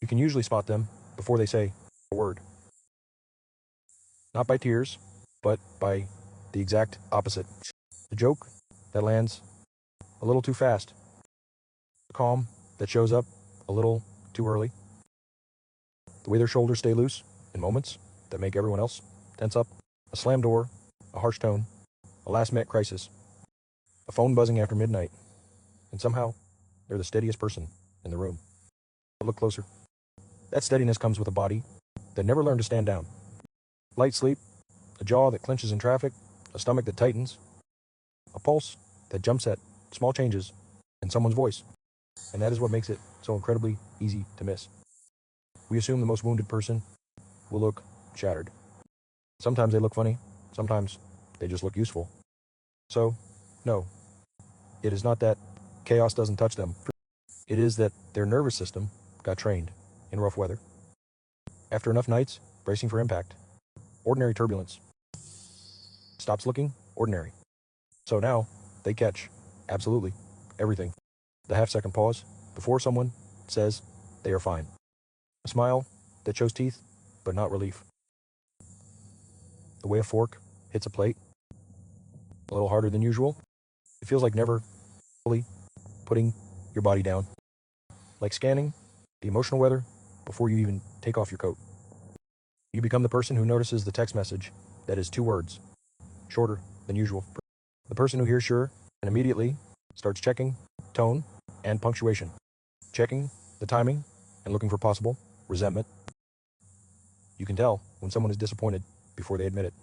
You can usually spot them before they say a word. Not by tears, but by the exact opposite. The joke that lands a little too fast. The calm that shows up a little too early. The way their shoulders stay loose in moments that make everyone else tense up. A slammed door, a harsh tone, a last-minute crisis, a phone buzzing after midnight, and somehow they're the steadiest person in the room. But look closer. That steadiness comes with a body that never learned to stand down. Light sleep, a jaw that clenches in traffic, a stomach that tightens, a pulse that jumps at small changes in someone's voice. And that is what makes it so incredibly easy to miss. We assume the most wounded person will look shattered. Sometimes they look funny, sometimes they just look useful. So, no, it is not that chaos doesn't touch them. It is that their nervous system got trained in rough weather. After enough nights bracing for impact, ordinary turbulence stops looking ordinary. So now they catch absolutely everything. The half-second pause before someone says they are fine. A smile that shows teeth, but not relief. The way a fork hits a plate, a little harder than usual. It feels like never fully putting your body down. Like scanning the emotional weather before you even take off your coat. You become the person who notices the text message that is 2 words, shorter than usual. The person who hears sure and immediately starts checking tone and punctuation, checking the timing and looking for possible resentment. You can tell when someone is disappointed before they admit it.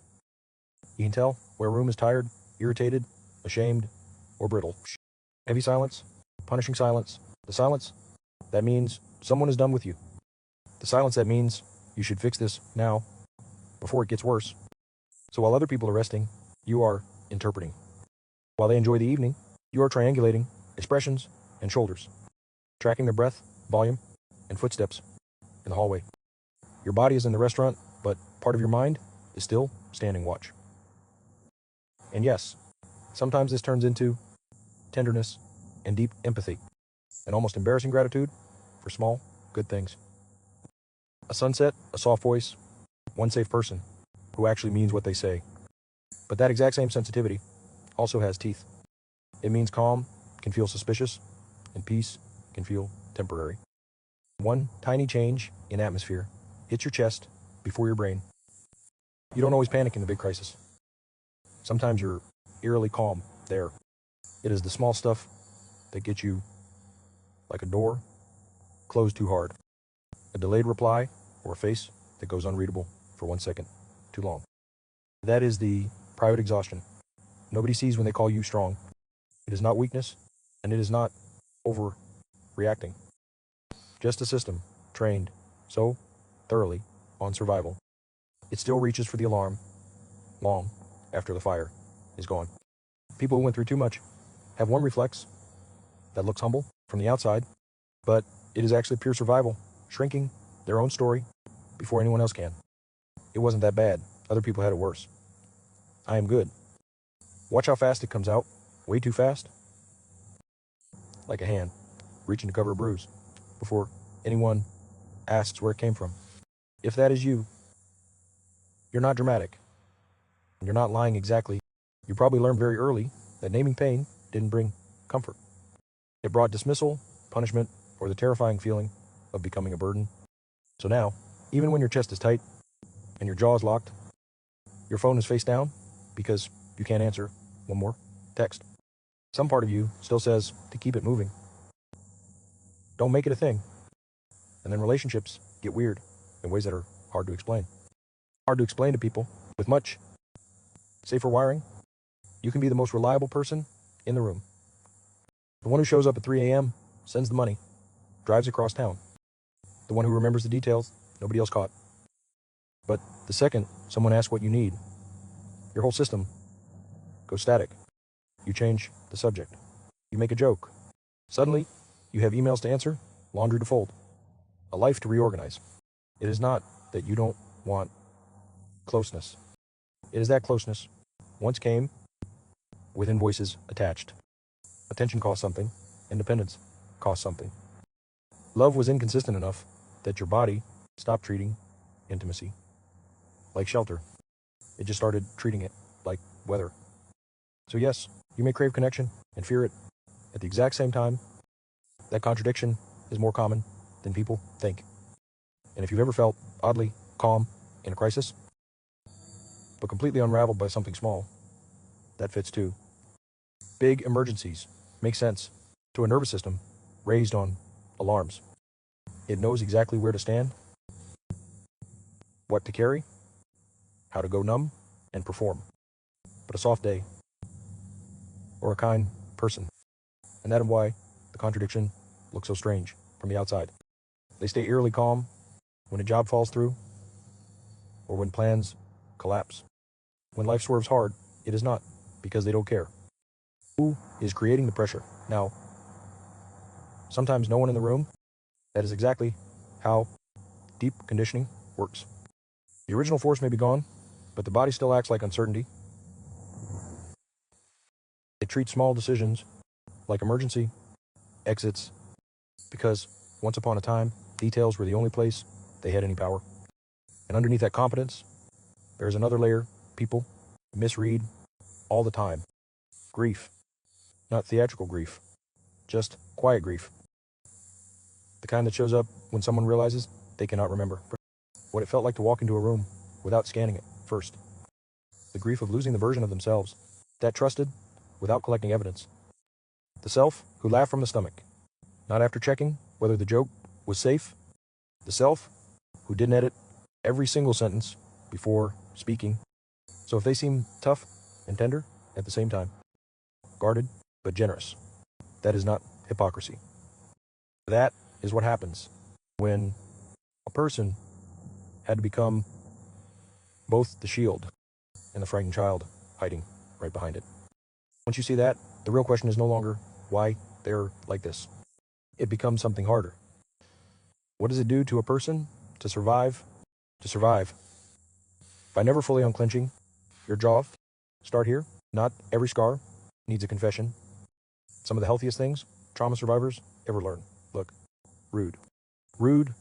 You can tell where a room is tired, irritated, ashamed, or brittle. Heavy silence, punishing silence, the silence that means someone is done with you. The silence that means you should fix this now before it gets worse. So while other people are resting, you are interpreting. While they enjoy the evening, you are triangulating expressions and shoulders, tracking their breath, volume, and footsteps in the hallway. Your body is in the restaurant, but part of your mind is still standing watch. And yes, sometimes this turns into tenderness and deep empathy, and almost embarrassing gratitude for small, good things. A sunset, a soft voice, one safe person who actually means what they say. But that exact same sensitivity also has teeth. It means calm can feel suspicious, and peace can feel temporary. One tiny change in atmosphere hits your chest before your brain. You don't always panic in the big crisis. Sometimes you're eerily calm there. It is the small stuff that gets you like a door closed too hard, a delayed reply, or a face that goes unreadable for 1 second too long. That is the private exhaustion. Nobody sees when they call you strong. It is not weakness, and it is not overreacting. Just a system trained so thoroughly on survival, it still reaches for the alarm long after the fire is gone. People who went through too much have one reflex that looks humble from the outside, but it is actually pure survival, shrinking their own story before anyone else can. It wasn't that bad. Other people had it worse. I am good. Watch how fast it comes out. Way too fast. Like a hand reaching to cover a bruise before anyone asks where it came from. If that is you, you're not dramatic. You're not lying exactly. You probably learned very early that naming pain didn't bring comfort. It brought dismissal, punishment, or the terrifying feeling of becoming a burden. So now, even when your chest is tight and your jaw is locked, your phone is face down because you can't answer one more text. Some part of you still says to keep it moving. Don't make it a thing. And then relationships get weird in ways that are hard to explain. Hard to explain to people with much safer wiring. You can be the most reliable person in the room. The one who shows up at 3 a.m., sends the money, drives across town. The one who remembers the details nobody else caught. But the second someone asks what you need, your whole system goes static. You change the subject. You make a joke. Suddenly, you have emails to answer, laundry to fold, a life to reorganize. It is not that you don't want closeness. It is that closeness once came with invoices attached. Attention cost something. Independence cost something. Love was inconsistent enough that your body stopped treating intimacy like shelter. It just started treating it like weather. So yes, you may crave connection and fear it at the exact same time. That contradiction is more common than people think. And if you've ever felt oddly calm in a crisis, but completely unraveled by something small, that fits too. Big emergencies make sense to a nervous system raised on alarms. It knows exactly where to stand, what to carry, how to go numb and perform. But a soft day, or a kind person, and that is why the contradiction looks so strange from the outside. They stay eerily calm when a job falls through, or when plans collapse. When life swerves hard, it is not because they don't care. Who is creating the pressure? Now, sometimes no one in the room. That is exactly how deep conditioning works. The original force may be gone, but the body still acts like uncertainty. It treats small decisions like emergency exits because once upon a time, details were the only place they had any power. And underneath that competence, there's another layer people misread all the time. Grief. Not theatrical grief, just quiet grief. The kind that shows up when someone realizes they cannot remember what it felt like to walk into a room without scanning it first. The grief of losing the version of themselves that trusted without collecting evidence. The self who laughed from the stomach, not after checking whether the joke was safe. The self who didn't edit every single sentence before speaking. So if they seem tough and tender at the same time, guarded but generous, that is not hypocrisy. That is what happens when a person had to become both the shield and the frightened child hiding right behind it. Once you see that, the real question is no longer why they're like this. It becomes something harder. What does it do to a person to survive? To survive by never fully unclenching your jaw. Start here. Not every scar needs a confession. Some of the healthiest things trauma survivors ever learn. Look, rude. Rude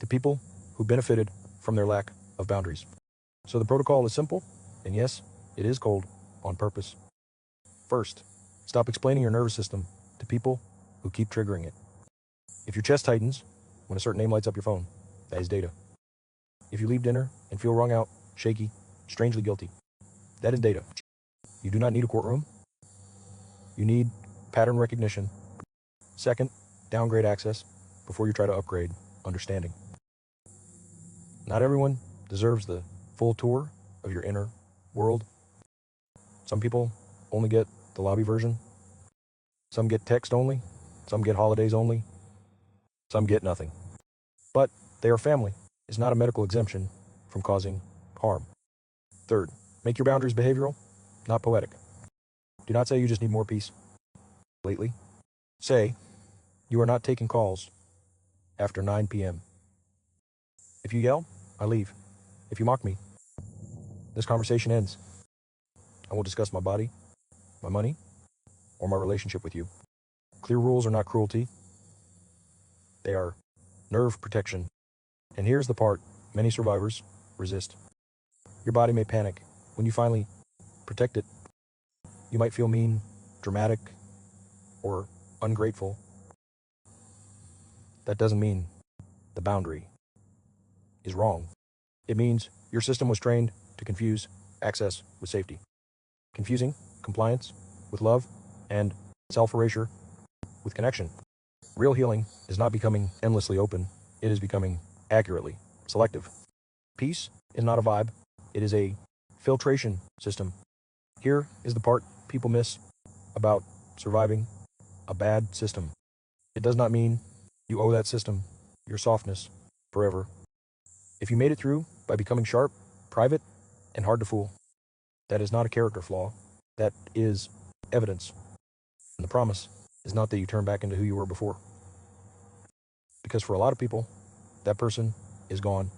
to people who benefited from their lack of boundaries. So the protocol is simple, and yes, it is cold on purpose. First, stop explaining your nervous system to people who keep triggering it. If your chest tightens when a certain name lights up your phone, that is data. If you leave dinner and feel wrung out, shaky, strangely guilty, that is data. You do not need a courtroom. You need pattern recognition. Second, downgrade access before you try to upgrade understanding. Not everyone deserves the full tour of your inner world. Some people only get the lobby version. Some get text only. Some get holidays only. Some get nothing. But they are family. It's not a medical exemption from causing harm. Third, make your boundaries behavioral, not poetic. Do not say you just need more peace. Lately, say you are not taking calls after 9 p.m. If you yell, I leave. If you mock me, this conversation ends. I won't discuss my body, my money, or my relationship with you. Clear rules are not cruelty. They are nerve protection. And here's the part many survivors resist. Your body may panic. When you finally protect it, you might feel mean, dramatic, or ungrateful. That doesn't mean the boundary is wrong. It means your system was trained to confuse access with safety. Confusing compliance with love and self-erasure with connection. Real healing is not becoming endlessly open. It is becoming accurately selective. Peace is not a vibe. It is a filtration system. Here is the part people miss about surviving a bad system. It does not mean you owe that system your softness forever. If you made it through by becoming sharp, private, and hard to fool, that is not a character flaw. That is evidence. And the promise is not that you turn back into who you were before. Because for a lot of people, that person is gone